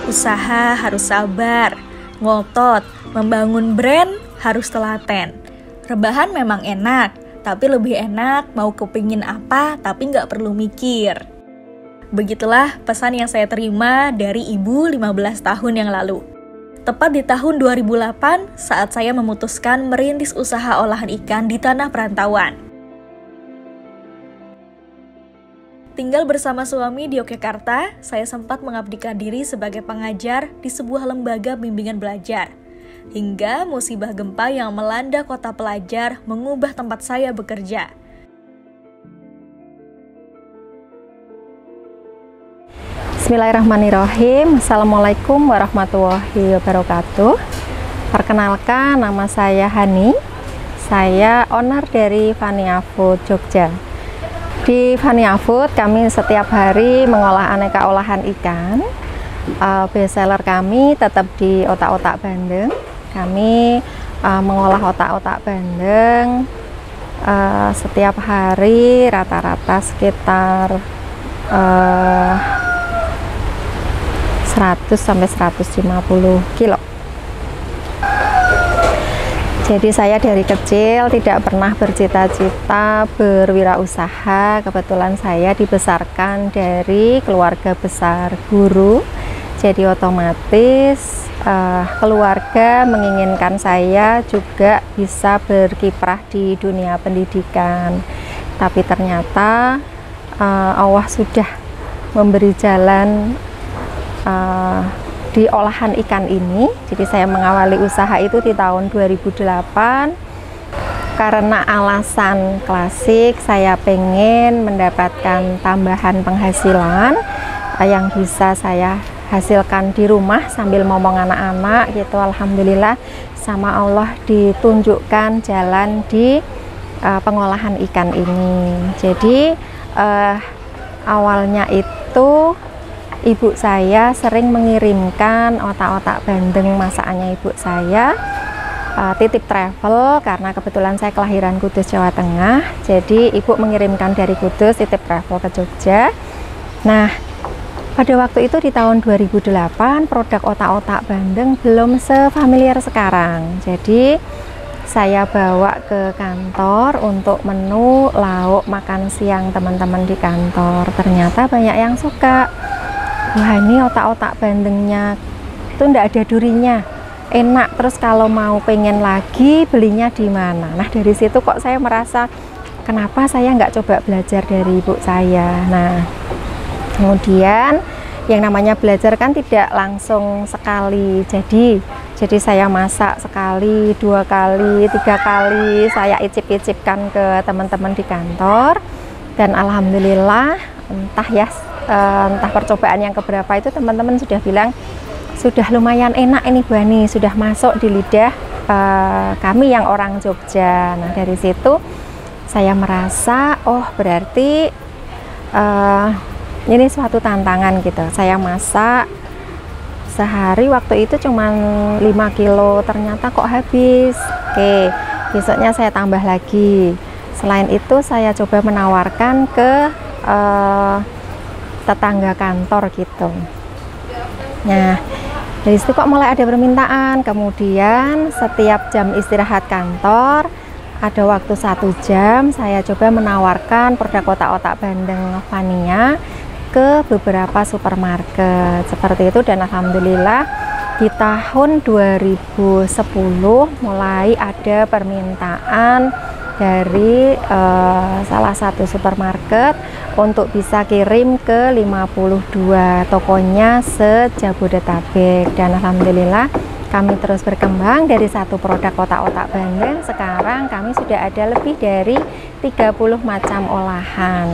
Usaha harus sabar, ngotot, membangun brand harus telaten. Rebahan memang enak, tapi lebih enak mau kepingin apa tapi nggak perlu mikir. Begitulah pesan yang saya terima dari ibu 15 tahun yang lalu. Tepat di tahun 2008 saat saya memutuskan merintis usaha olahan ikan di tanah perantauan. Tinggal bersama suami di Yogyakarta, saya sempat mengabdikan diri sebagai pengajar di sebuah lembaga bimbingan belajar. Hingga musibah gempa yang melanda kota pelajar mengubah tempat saya bekerja. Bismillahirrahmanirrahim. Assalamualaikum warahmatullahi wabarakatuh. Perkenalkan, nama saya Hani. Saya owner dari Vania Food Jogja. Di Vania Food kami setiap hari mengolah aneka olahan ikan. Best seller kami tetap di otak-otak bandeng. Kami mengolah otak-otak bandeng setiap hari rata-rata sekitar 100-150 kilo. Jadi saya dari kecil tidak pernah bercita-cita berwirausaha. Kebetulan saya dibesarkan dari keluarga besar guru. Jadi otomatis keluarga menginginkan saya juga bisa berkiprah di dunia pendidikan. Tapi ternyata Allah sudah memberi jalan di olahan ikan ini. Jadi saya mengawali usaha itu di tahun 2008 karena alasan klasik, saya pengen mendapatkan tambahan penghasilan yang bisa saya hasilkan di rumah sambil ngomong anak-anak gitu. Alhamdulillah sama Allah ditunjukkan jalan di pengolahan ikan ini. Jadi awalnya itu ibu saya sering mengirimkan otak-otak bandeng masakannya ibu saya, titip travel karena kebetulan saya kelahiran Kudus, Jawa Tengah. Jadi ibu mengirimkan dari Kudus titip travel ke Jogja. Nah, pada waktu itu di tahun 2008 produk otak-otak bandeng belum sefamiliar sekarang. Jadi saya bawa ke kantor untuk menu lauk makan siang teman-teman di kantor. Ternyata banyak yang suka. Wah, ini otak-otak bandengnya itu enggak ada durinya, enak. Terus kalau mau pengen lagi belinya di mana? Nah, dari situ kok saya merasa kenapa saya nggak coba belajar dari ibu saya. Nah, kemudian yang namanya belajar kan tidak langsung sekali. Jadi saya masak sekali, 2 kali, 3 kali, saya icip-icipkan ke teman-teman di kantor. Dan alhamdulillah entah percobaan yang keberapa itu teman-teman sudah bilang sudah lumayan enak ini Bu Hani, sudah masuk di lidah kami yang orang Jogja. Nah, dari situ saya merasa oh berarti ini suatu tantangan gitu. Saya masak sehari waktu itu cuma 5 kilo, ternyata kok habis. Oke, besoknya saya tambah lagi. Selain itu saya coba menawarkan ke tetangga kantor gitu. Nah, dari situ kok mulai ada permintaan. Kemudian setiap jam istirahat kantor ada waktu 1 jam, saya coba menawarkan produk otak-otak bandeng Vania ke beberapa supermarket seperti itu. Dan alhamdulillah di tahun 2010 mulai ada permintaan dari salah satu supermarket untuk bisa kirim ke 52 tokonya se-Jabodetabek. Dan alhamdulillah kami terus berkembang dari satu produk otak-otak bandeng. Sekarang kami sudah ada lebih dari 30 macam olahan.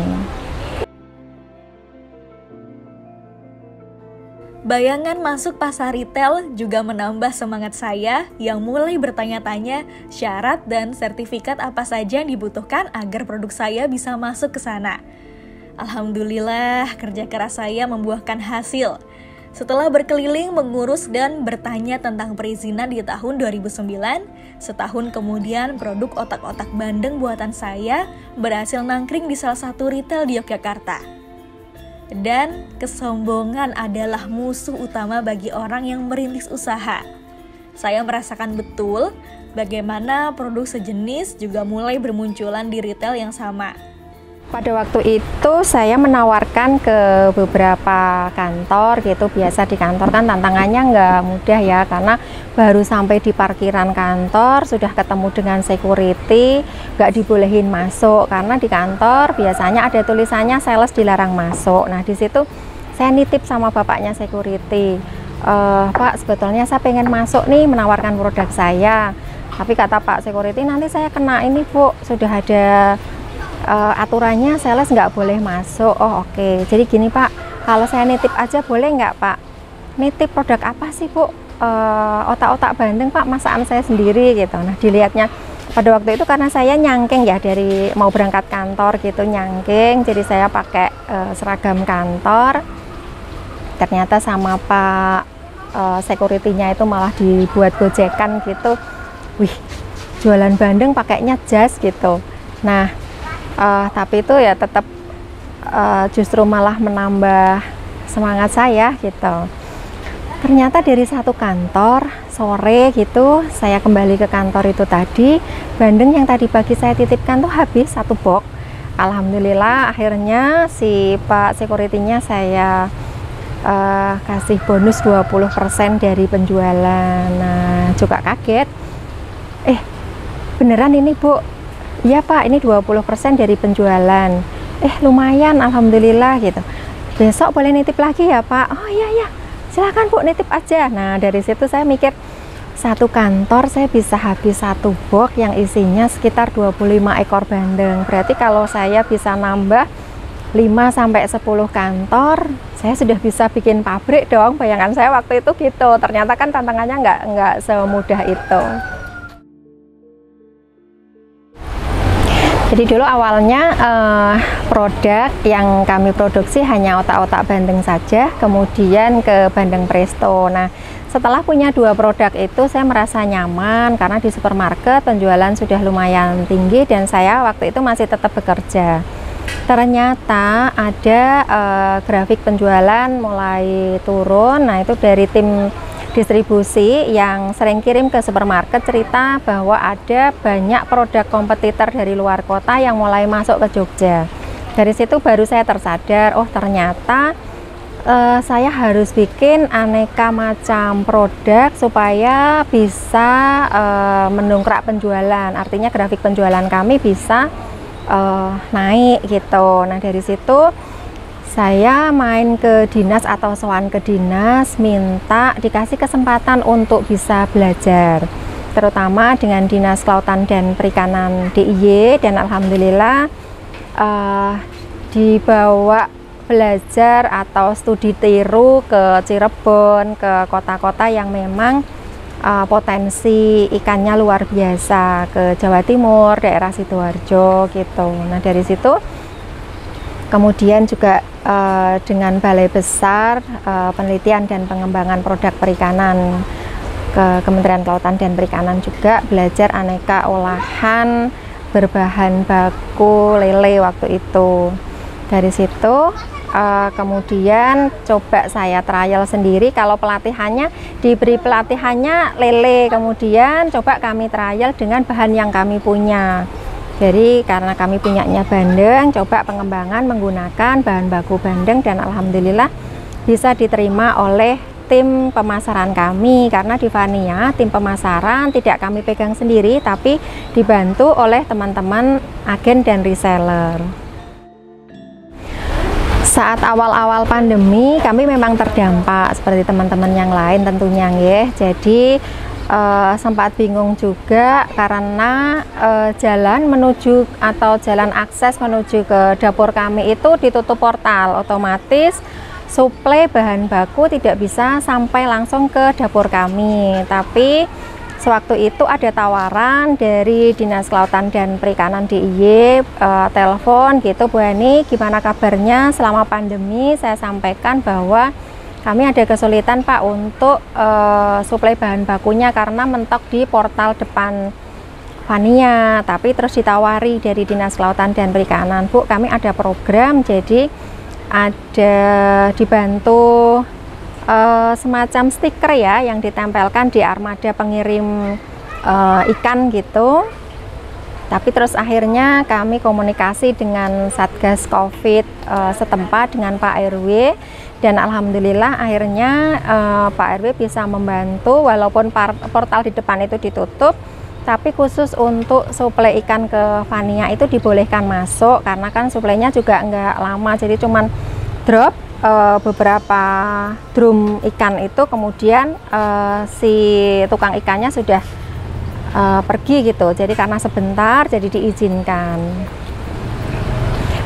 Bayangan masuk pasar retail juga menambah semangat saya yang mulai bertanya-tanya syarat dan sertifikat apa saja yang dibutuhkan agar produk saya bisa masuk ke sana. Alhamdulillah, kerja keras saya membuahkan hasil. Setelah berkeliling mengurus dan bertanya tentang perizinan di tahun 2009, setahun kemudian produk otak-otak bandeng buatan saya berhasil nangkring di salah satu retail di Yogyakarta. Dan kesombongan adalah musuh utama bagi orang yang merintis usaha. Saya merasakan betul bagaimana produk sejenis juga mulai bermunculan di retail yang sama. Pada waktu itu saya menawarkan ke beberapa kantor gitu. Biasa di kantor kan tantangannya nggak mudah ya, karena baru sampai di parkiran kantor sudah ketemu dengan security, nggak dibolehin masuk karena di kantor biasanya ada tulisannya sales dilarang masuk. Nah di situ saya nitip sama bapaknya security, Pak sebetulnya saya pengen masuk nih menawarkan produk saya, tapi kata Pak security nanti saya kena ini Bu, sudah ada aturannya sales nggak boleh masuk. Oh oke. Jadi gini Pak, kalau saya nitip aja boleh nggak Pak? Nitip produk apa sih Bu? Otak-otak bandeng Pak, masakan saya sendiri gitu. Nah dilihatnya pada waktu itu karena saya nyangking ya, dari mau berangkat kantor gitu nyangking, jadi saya pakai seragam kantor. Ternyata sama Pak security-nya itu malah dibuat gojekan gitu. Wih, jualan bandeng pakainya jas gitu. Nah tapi itu ya tetap justru malah menambah semangat saya gitu. Ternyata dari satu kantor sore gitu saya kembali ke kantor itu tadi, bandeng yang tadi pagi saya titipkan tuh habis satu box. Alhamdulillah akhirnya si Pak security-nya saya kasih bonus 20% dari penjualan. Nah juga kaget, beneran ini Bu? Iya Pak, ini 20% dari penjualan. Lumayan, alhamdulillah gitu. Besok boleh nitip lagi ya Pak? Oh iya, silakan Bu, nitip aja. Nah dari situ saya mikir, satu kantor saya bisa habis satu box yang isinya sekitar 25 ekor bandeng. Berarti kalau saya bisa nambah 5-10 kantor, saya sudah bisa bikin pabrik dong. Bayangan saya waktu itu gitu. Ternyata kan tantangannya nggak semudah itu. Jadi dulu awalnya produk yang kami produksi hanya otak-otak bandeng saja, kemudian ke bandeng presto. Nah setelah punya dua produk itu saya merasa nyaman karena di supermarket penjualan sudah lumayan tinggi dan saya waktu itu masih tetap bekerja. Ternyata ada grafik penjualan mulai turun. Nah itu dari tim distribusi yang sering kirim ke supermarket cerita bahwa ada banyak produk kompetitor dari luar kota yang mulai masuk ke Jogja. Dari situ baru saya tersadar, oh ternyata saya harus bikin aneka macam produk supaya bisa mendongkrak penjualan. Artinya grafik penjualan kami bisa naik gitu. Nah dari situ saya main ke dinas atau sowan ke dinas, minta dikasih kesempatan untuk bisa belajar, terutama dengan Dinas Kelautan dan Perikanan DIY, dan alhamdulillah dibawa belajar atau studi tiru ke Cirebon, ke kota-kota yang memang potensi ikannya luar biasa, ke Jawa Timur, daerah Sidoarjo gitu. Nah dari situ kemudian juga dengan Balai Besar Penelitian dan Pengembangan Produk Perikanan ke Kementerian Kelautan dan Perikanan juga belajar aneka olahan berbahan baku lele waktu itu. Dari situ kemudian coba saya trial sendiri. Kalau pelatihannya diberi pelatihannya lele, kemudian coba kami trial dengan bahan yang kami punya. Jadi karena kami punyanya bandeng, coba pengembangan menggunakan bahan baku bandeng dan alhamdulillah bisa diterima oleh tim pemasaran kami, karena di Vania tim pemasaran tidak kami pegang sendiri tapi dibantu oleh teman-teman agen dan reseller. Saat awal-awal pandemi kami memang terdampak seperti teman-teman yang lain tentunya ya. Jadi sempat bingung juga karena jalan menuju atau jalan akses menuju ke dapur kami itu ditutup portal, otomatis suplai bahan baku tidak bisa sampai langsung ke dapur kami. Tapi sewaktu itu ada tawaran dari Dinas Kelautan dan Perikanan DIY, telepon gitu, Bu Hani gimana kabarnya selama pandemi. Saya sampaikan bahwa kami ada kesulitan Pak untuk suplai bahan bakunya karena mentok di portal depan Vania. Tapi terus ditawari dari Dinas Kelautan dan Perikanan, Bu kami ada program, jadi ada dibantu semacam stiker ya yang ditempelkan di armada pengirim ikan gitu. Tapi terus akhirnya kami komunikasi dengan Satgas Covid setempat dengan Pak RW, dan alhamdulillah akhirnya Pak RW bisa membantu walaupun portal di depan itu ditutup, tapi khusus untuk suplai ikan ke Vania itu dibolehkan masuk karena kan suplainya juga nggak lama, jadi cuman drop beberapa drum ikan itu, kemudian si tukang ikannya sudah pergi gitu, jadi karena sebentar jadi diizinkan.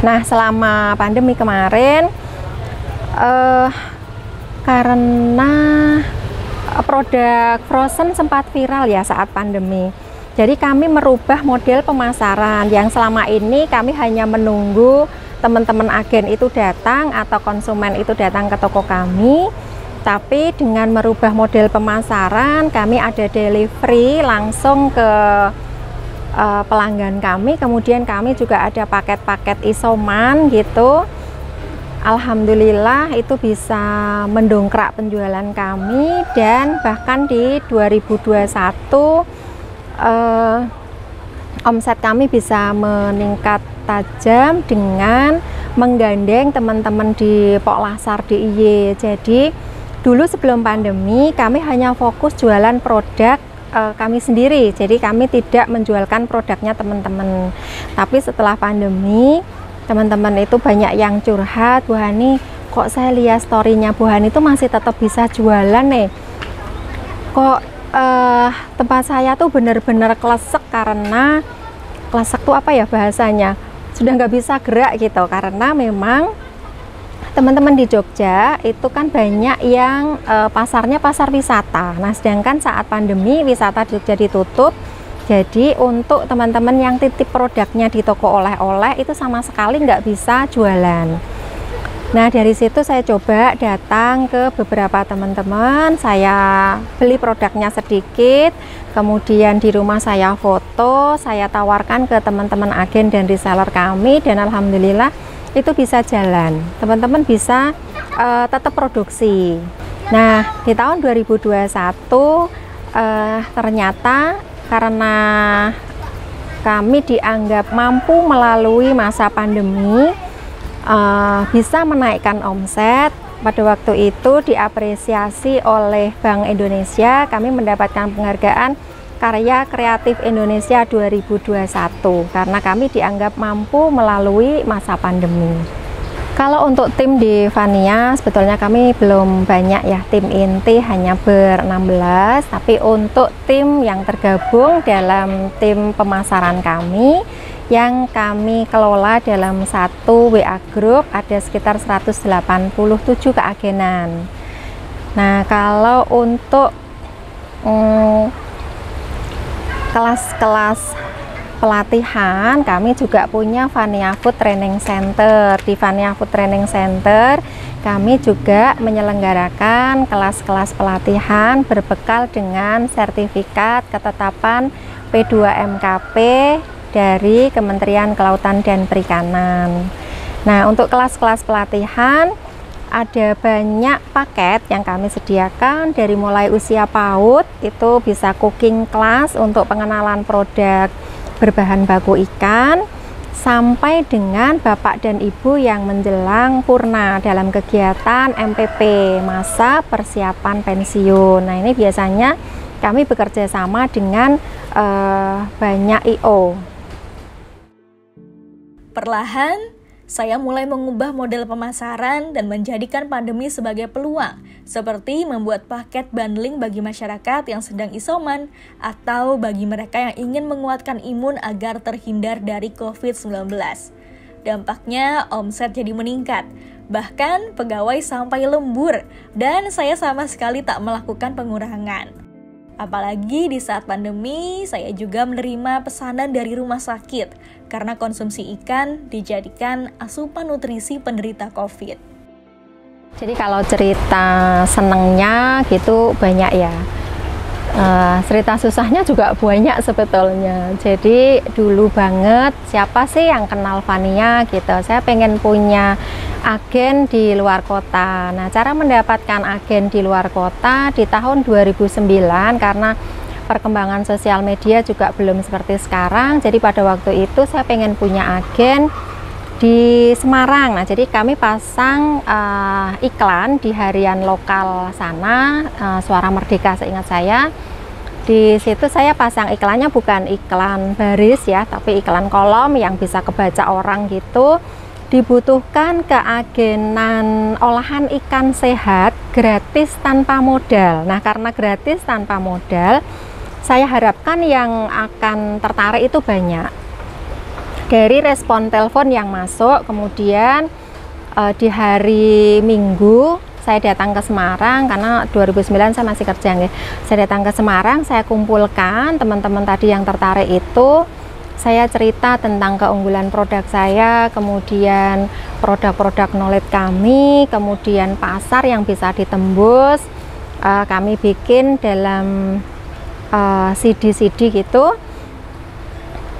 Nah, selama pandemi kemarin karena produk frozen sempat viral ya saat pandemi, jadi kami merubah model pemasaran yang selama ini kami hanya menunggu teman-teman agen itu datang atau konsumen itu datang ke toko kami. Tapi dengan merubah model pemasaran, kami ada delivery langsung ke pelanggan kami. Kemudian kami juga ada paket-paket isoman gitu. Alhamdulillah itu bisa mendongkrak penjualan kami, dan bahkan di 2021 omset kami bisa meningkat tajam dengan menggandeng teman-teman di Poklasar DIY. Jadi dulu sebelum pandemi kami hanya fokus jualan produk kami sendiri, jadi kami tidak menjualkan produknya teman-teman. Tapi setelah pandemi, teman-teman itu banyak yang curhat, Bu Hani, kok saya lihat storynya Bu Hani itu masih tetap bisa jualan nih, kok tempat saya tuh bener-bener klesek. Karena klesek tuh apa ya bahasanya, sudah nggak bisa gerak gitu, karena memang teman-teman di Jogja itu kan banyak yang pasarnya pasar wisata. Nah, sedangkan saat pandemi wisata Jogja ditutup, jadi untuk teman-teman yang titip produknya di toko oleh-oleh itu sama sekali nggak bisa jualan. Nah, dari situ saya coba datang ke beberapa teman-teman, saya beli produknya sedikit, kemudian di rumah saya foto, saya tawarkan ke teman-teman agen dan reseller kami, dan alhamdulillah itu bisa jalan, teman-teman bisa tetap produksi. Nah, di tahun 2021 ternyata karena kami dianggap mampu melalui masa pandemi, bisa menaikkan omset. Pada waktu itu diapresiasi oleh Bank Indonesia, kami mendapatkan penghargaan Karya Kreatif Indonesia 2021 karena kami dianggap mampu melalui masa pandemi. Kalau untuk tim di Vania sebetulnya kami belum banyak ya, tim inti hanya ber-16, tapi untuk tim yang tergabung dalam tim pemasaran kami yang kami kelola dalam satu WA Group ada sekitar 187 keagenan. Nah, kalau untuk kelas-kelas pelatihan, kami juga punya Vania Food Training Center. Di Vania Food Training Center kami juga menyelenggarakan kelas-kelas pelatihan berbekal dengan sertifikat ketetapan P2MKP dari Kementerian Kelautan dan Perikanan. Nah, untuk kelas-kelas pelatihan ada banyak paket yang kami sediakan, dari mulai usia PAUD itu bisa cooking class untuk pengenalan produk berbahan baku ikan, sampai dengan bapak dan ibu yang menjelang purna dalam kegiatan MPP, masa persiapan pensiun. Nah, ini biasanya kami bekerja sama dengan banyak IO. Perlahan saya mulai mengubah model pemasaran dan menjadikan pandemi sebagai peluang, seperti membuat paket bundling bagi masyarakat yang sedang isoman atau bagi mereka yang ingin menguatkan imun agar terhindar dari COVID-19. Dampaknya omset jadi meningkat, bahkan pegawai sampai lembur, dan saya sama sekali tak melakukan pengurangan. Apalagi di saat pandemi, saya juga menerima pesanan dari rumah sakit karena konsumsi ikan dijadikan asupan nutrisi penderita COVID. Jadi kalau cerita senengnya gitu banyak ya. Cerita susahnya juga banyak sebetulnya. Jadi dulu banget siapa sih yang kenal Fania gitu. Saya pengen punya agen di luar kota. Nah, cara mendapatkan agen di luar kota di tahun 2009 karena perkembangan sosial media juga belum seperti sekarang. Jadi pada waktu itu saya pengen punya agen di Semarang. Nah, jadi kami pasang iklan di harian lokal sana, Suara Merdeka seingat saya. Di situ saya pasang iklannya bukan iklan baris ya, tapi iklan kolom yang bisa kebaca orang gitu. Dibutuhkan keagenan olahan ikan sehat gratis tanpa modal. Nah, karena gratis tanpa modal, saya harapkan yang akan tertarik itu banyak. Dari respon telepon yang masuk, kemudian di hari Minggu saya datang ke Semarang karena 2009 saya masih kerja ya. Saya datang ke Semarang, saya kumpulkan teman-teman tadi yang tertarik itu. Saya cerita tentang keunggulan produk saya, kemudian produk-produk knowledge kami, kemudian pasar yang bisa ditembus. Kami bikin dalam CD-CD gitu.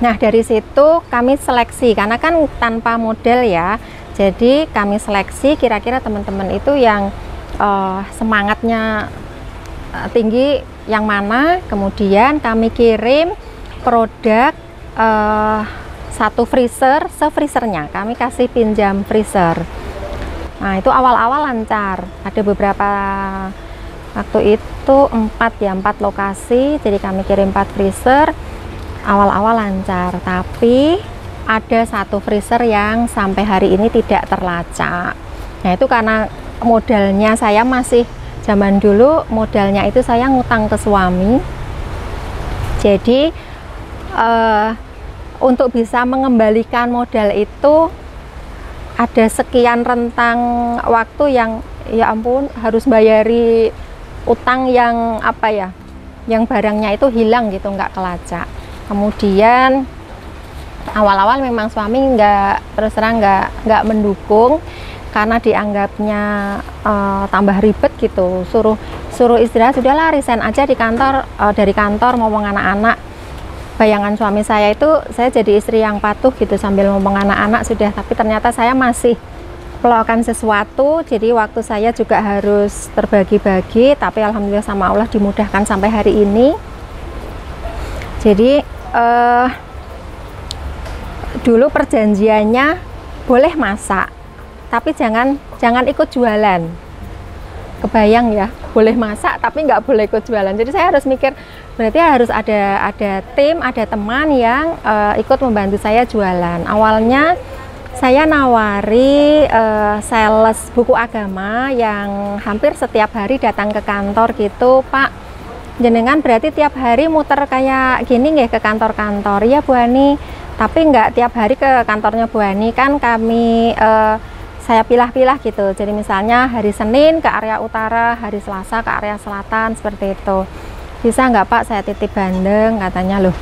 Nah, dari situ kami seleksi karena kan tanpa model ya. Jadi kami seleksi kira-kira teman-teman itu yang semangatnya tinggi yang mana, kemudian kami kirim produk satu freezer, se-freezernya kami kasih pinjam freezer. Nah, itu awal-awal lancar. Ada beberapa waktu itu 4 lokasi, jadi kami kirim 4 freezer. Awal-awal lancar, tapi ada satu freezer yang sampai hari ini tidak terlacak. Nah, itu karena modalnya saya masih zaman dulu, modalnya itu saya ngutang ke suami. Jadi untuk bisa mengembalikan modal itu ada sekian rentang waktu yang ya ampun harus bayari utang yang apa ya, yang barangnya itu hilang gitu, nggak kelacak. Kemudian awal-awal memang suami terus terang nggak mendukung karena dianggapnya tambah ribet gitu, suruh istirahat, sudahlah resign aja di kantor, dari kantor ngomong anak-anak. Bayangan suami saya itu saya jadi istri yang patuh gitu sambil ngomong anak-anak sudah, tapi ternyata saya masih melakukan sesuatu. Jadi waktu saya juga harus terbagi-bagi, tapi alhamdulillah sama Allah dimudahkan sampai hari ini. Jadi dulu perjanjiannya boleh masak, tapi jangan ikut jualan. Kebayang ya, boleh masak tapi nggak boleh ikut jualan. Jadi saya harus mikir, berarti harus ada tim, ada teman yang ikut membantu saya jualan. Awalnya saya nawari sales buku agama yang hampir setiap hari datang ke kantor gitu. Pak, jenengan berarti tiap hari muter kayak gini nggih ke kantor-kantor? Ya Bu Ani, tapi nggak tiap hari ke kantornya Bu Ani, kan kami saya pilah-pilah gitu. Jadi misalnya hari Senin ke area utara, hari Selasa ke area selatan, seperti itu. Bisa nggak Pak saya titip bandeng? Katanya, loh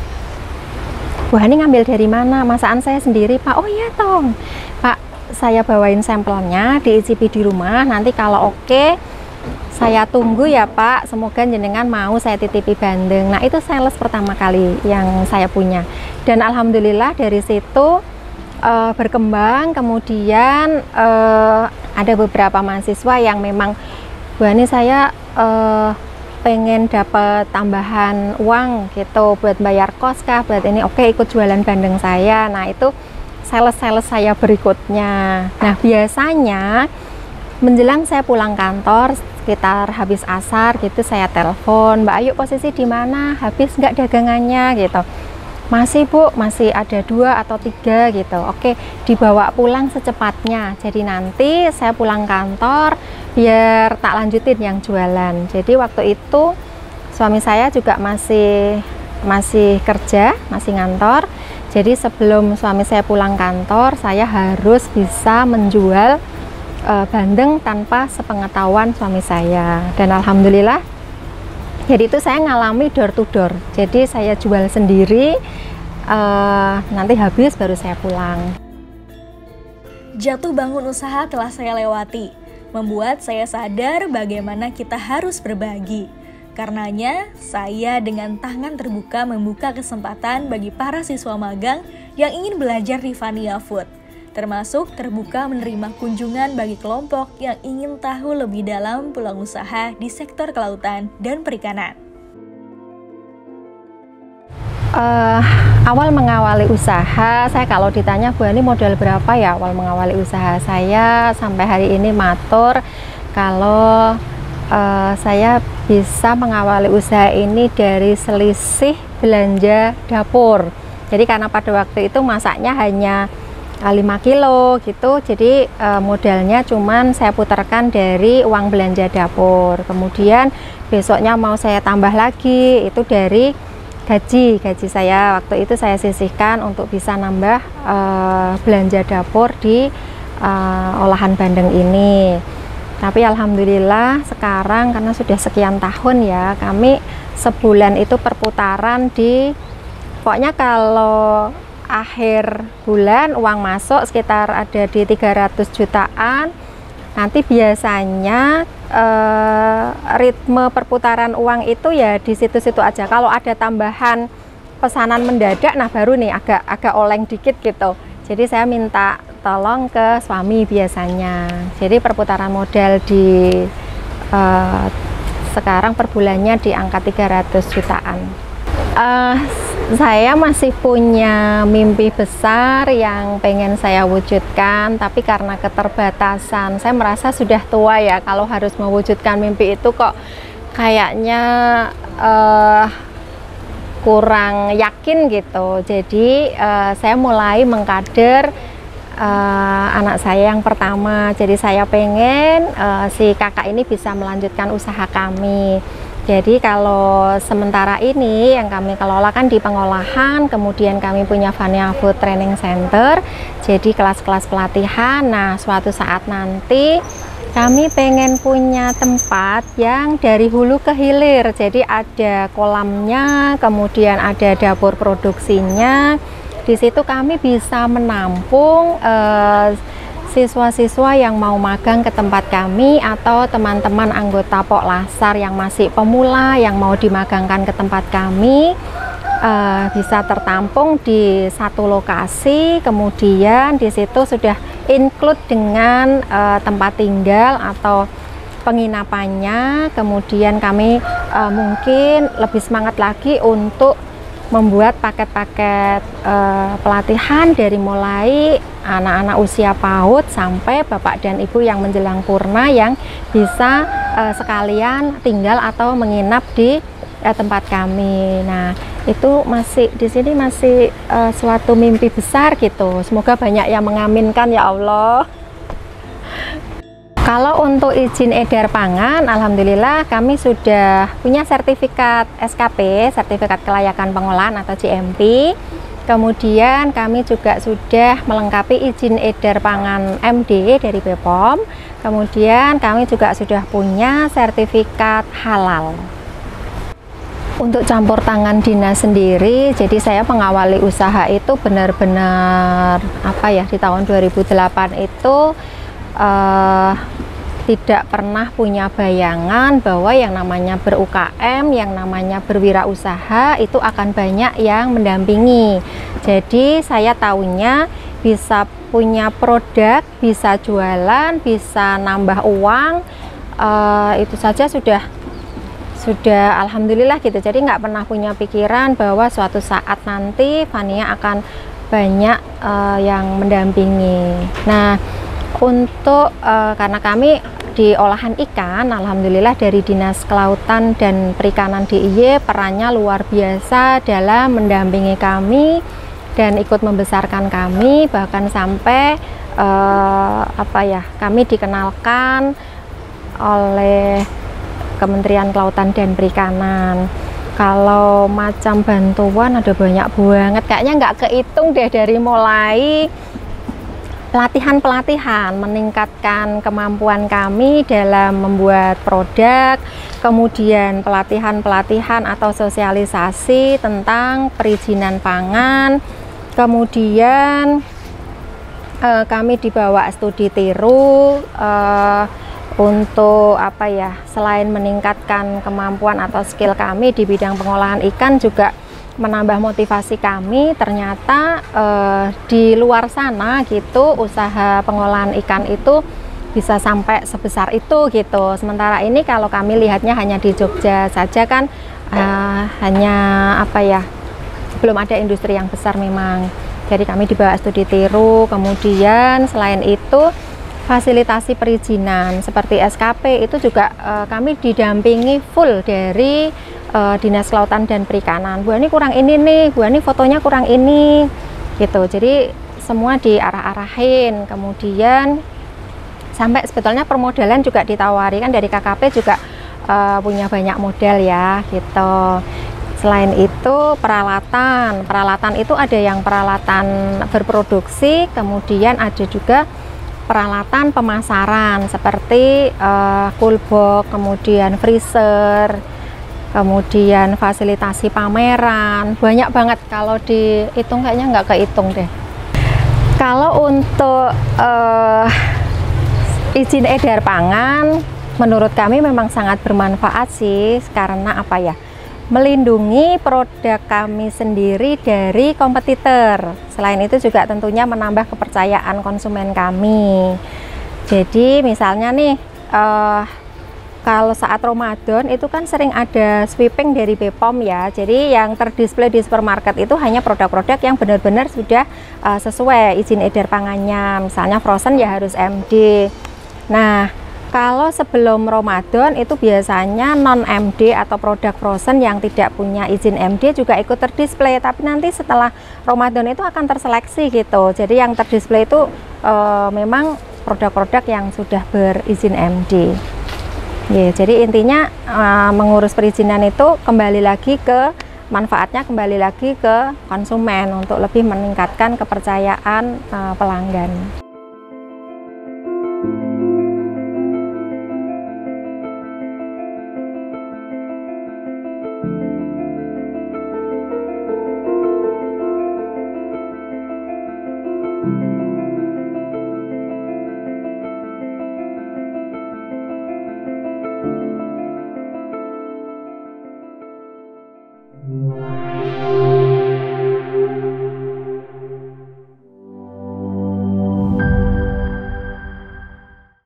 Bu Hani ngambil dari mana? Masakan saya sendiri Pak. Oh iya Tong Pak, saya bawain sampelnya, diicipi di rumah, nanti kalau oke saya tunggu ya Pak, semoga jenengan mau saya titipi bandeng. Nah, itu sales pertama kali yang saya punya, dan alhamdulillah dari situ berkembang. Kemudian ada beberapa mahasiswa yang memang, Bu Ani saya pengen dapat tambahan uang gitu buat bayar kos kah, buat ini, oke ikut jualan bandeng saya. Nah, itu sales saya berikutnya. Nah, biasanya menjelang saya pulang kantor sekitar habis asar gitu, saya telepon, Mbak Ayu posisi di mana, habis nggak dagangannya gitu. Masih Bu, masih ada 2 atau 3 gitu. Oke, dibawa pulang secepatnya. Jadi nanti saya pulang kantor biar tak lanjutin yang jualan. Jadi waktu itu suami saya juga masih kerja, masih ngantor. Jadi sebelum suami saya pulang kantor, saya harus bisa menjual bandeng tanpa sepengetahuan suami saya. Dan alhamdulillah, jadi itu saya ngalami door to door. Jadi saya jual sendiri, nanti habis baru saya pulang. Jatuh bangun usaha telah saya lewati, membuat saya sadar bagaimana kita harus berbagi. Karenanya, saya dengan tangan terbuka membuka kesempatan bagi para siswa magang yang ingin belajar di Vania Food, termasuk terbuka menerima kunjungan bagi kelompok yang ingin tahu lebih dalam peluang usaha di sektor kelautan dan perikanan. Awal mengawali usaha, saya kalau ditanya Bu Ani modal berapa ya awal mengawali usaha saya, sampai hari ini matur kalau saya bisa mengawali usaha ini dari selisih belanja dapur. Jadi karena pada waktu itu masaknya hanya 5 kilo gitu, jadi modalnya cuman saya putarkan dari uang belanja dapur. Kemudian besoknya mau saya tambah lagi, itu dari gaji saya waktu itu saya sisihkan untuk bisa nambah belanja dapur di olahan bandeng ini. Tapi alhamdulillah sekarang karena sudah sekian tahun ya, kami sebulan itu perputaran di, pokoknya kalau akhir bulan uang masuk sekitar ada di 300 jutaan. Nanti biasanya ritme perputaran uang itu ya di situ-situ aja. Kalau ada tambahan pesanan mendadak, nah baru nih agak oleng dikit gitu. Jadi saya minta tolong ke suami biasanya. Jadi perputaran modal di sekarang per bulannya di angka 300 jutaan. Saya masih punya mimpi besar yang pengen saya wujudkan, tapi karena keterbatasan, saya merasa sudah tua ya kalau harus mewujudkan mimpi itu kok kayaknya kurang yakin gitu. Jadi saya mulai mengkader anak saya yang pertama. Jadi saya pengen si kakak ini bisa melanjutkan usaha kami. Jadi kalau sementara ini yang kami kelola kan di pengolahan, kemudian kami punya Vania Food Training Center, jadi kelas-kelas pelatihan. Nah, suatu saat nanti kami pengen punya tempat yang dari hulu ke hilir, jadi ada kolamnya, kemudian ada dapur produksinya. Di situ kami bisa menampung siswa-siswa yang mau magang ke tempat kami atau teman-teman anggota Pok Lasar yang masih pemula yang mau dimagangkan ke tempat kami, bisa tertampung di satu lokasi. Kemudian di situ sudah include dengan tempat tinggal atau penginapannya. Kemudian kami mungkin lebih semangat lagi untuk membuat paket-paket pelatihan dari mulai anak-anak usia PAUD sampai bapak dan ibu yang menjelang purna yang bisa sekalian tinggal atau menginap di tempat kami. Nah, itu masih di sini masih suatu mimpi besar gitu. Semoga banyak yang mengaminkan ya Allah. Kalau untuk izin edar pangan, alhamdulillah kami sudah punya sertifikat SKP, sertifikat kelayakan pengolahan atau GMP. Kemudian kami juga sudah melengkapi izin edar pangan MD dari BPOM. Kemudian kami juga sudah punya sertifikat halal. Untuk campur tangan dinas sendiri, jadi saya mengawali usaha itu benar-benar di tahun 2008 itu tidak pernah punya bayangan bahwa yang namanya ber-UKM, yang namanya berwirausaha itu akan banyak yang mendampingi. Jadi saya tahunya bisa punya produk, bisa jualan, bisa nambah uang, itu saja sudah alhamdulillah gitu. Jadi nggak pernah punya pikiran bahwa suatu saat nanti Vania akan banyak yang mendampingi. Nah, untuk karena kami di olahan ikan, alhamdulillah dari Dinas Kelautan dan Perikanan DIY perannya luar biasa dalam mendampingi kami dan ikut membesarkan kami, bahkan sampai kami dikenalkan oleh Kementerian Kelautan dan Perikanan. Kalau macam bantuan ada banyak banget, kayaknya nggak kehitung deh, dari mulai pelatihan-pelatihan meningkatkan kemampuan kami dalam membuat produk, kemudian pelatihan-pelatihan atau sosialisasi tentang perizinan pangan, kemudian kami dibawa studi tiru, untuk apa ya, selain meningkatkan kemampuan atau skill kami di bidang pengolahan ikan, juga menambah motivasi kami. Ternyata di luar sana gitu usaha pengolahan ikan itu bisa sampai sebesar itu gitu. Sementara ini kalau kami lihatnya hanya di Jogja saja kan, hanya apa ya, belum ada industri yang besar memang. Jadi kami dibawa studi tiru. Kemudian selain itu fasilitasi perizinan seperti SKP itu juga kami didampingi full dari Dinas Kelautan dan Perikanan. Bu, ini kurang ini nih, Bu, ini fotonya kurang ini gitu. Jadi semua diarah-arahin. Kemudian sampai sebetulnya permodalan juga ditawari, kan dari KKP juga punya banyak modal ya gitu. Selain itu peralatan itu ada yang peralatan berproduksi, kemudian ada juga peralatan pemasaran seperti cool box, kemudian freezer, kemudian fasilitasi pameran. Banyak banget, kalau dihitung kayaknya nggak kehitung deh. Kalau untuk izin edar pangan menurut kami memang sangat bermanfaat sih, karena apa ya, melindungi produk kami sendiri dari kompetitor. Selain itu juga tentunya menambah kepercayaan konsumen kami. Jadi misalnya nih kalau saat Ramadan itu kan sering ada sweeping dari BPOM ya. Jadi yang terdisplay di supermarket itu hanya produk-produk yang benar-benar sudah sesuai izin edar pangannya. Misalnya frozen ya harus MD. Nah, kalau sebelum Ramadan itu biasanya non-MD atau produk frozen yang tidak punya izin MD juga ikut terdisplay. Tapi nanti setelah Ramadan itu akan terseleksi gitu. Jadi yang terdisplay itu memang produk-produk yang sudah berizin MD. Ya, jadi intinya mengurus perizinan itu kembali lagi ke manfaatnya, kembali lagi ke konsumen untuk lebih meningkatkan kepercayaan pelanggan.